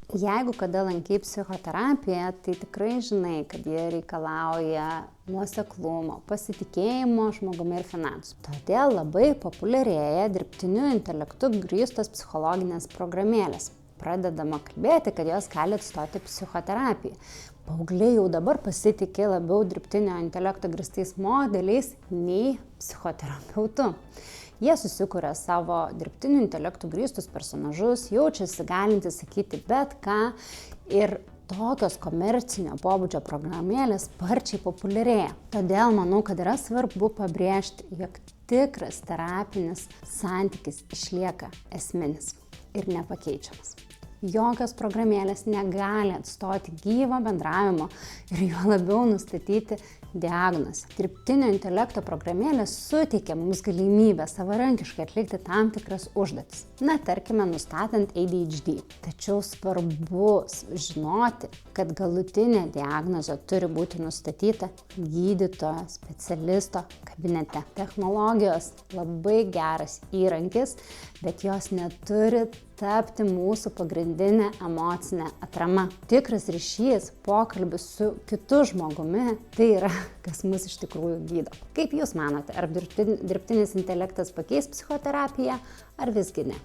Jeigu kada lankai psichoterapiją, tai tikrai žinai, kad jie reikalauja nuoseklumo, pasitikėjimo žmogumi ir finansų. Todėl labai populiarėja dirbtiniu intelektu grįstos psichologinės programėlės. Pradedama kalbėti, kad jos gali atstoti psichoterapiją. Paaugliai jau dabar pasitikė labiau dirbtinio intelekto grįstais modeliais nei psichoterapeutu. Jie susikuria savo dirbtiniu intelektu grįstus personažus, jaučiasi galintys sakyti bet ką ir tokios komercinio pobūdžio programėlės sparčiai populiarėja. Todėl manau, kad yra svarbu pabrėžti, jog tikras terapinis santykis išlieka esminis ir nepakeičiamas. Jokios programėlės negali atstoti gyvo bendravimo ir juo labiau nustatyti diagnozę. Dirbtinio intelekto programėlės suteikia mums galimybę savarankiškai atlikti tam tikras užduotis. Tarkime, nustatant ADHD. Tačiau svarbu žinoti, kad galutinė diagnozė turi būti nustatyta gydytojo, specialisto kabinete. Technologijos labai geras įrankis, bet jos neturi tapti mūsų pagrindinė emocinė atrama. Tikras ryšys, pokalbis su kitu žmogumi, tai yra, kas mus iš tikrųjų gydo. Kaip jūs manote, ar dirbtinis intelektas pakeis psichoterapiją, ar visgi ne?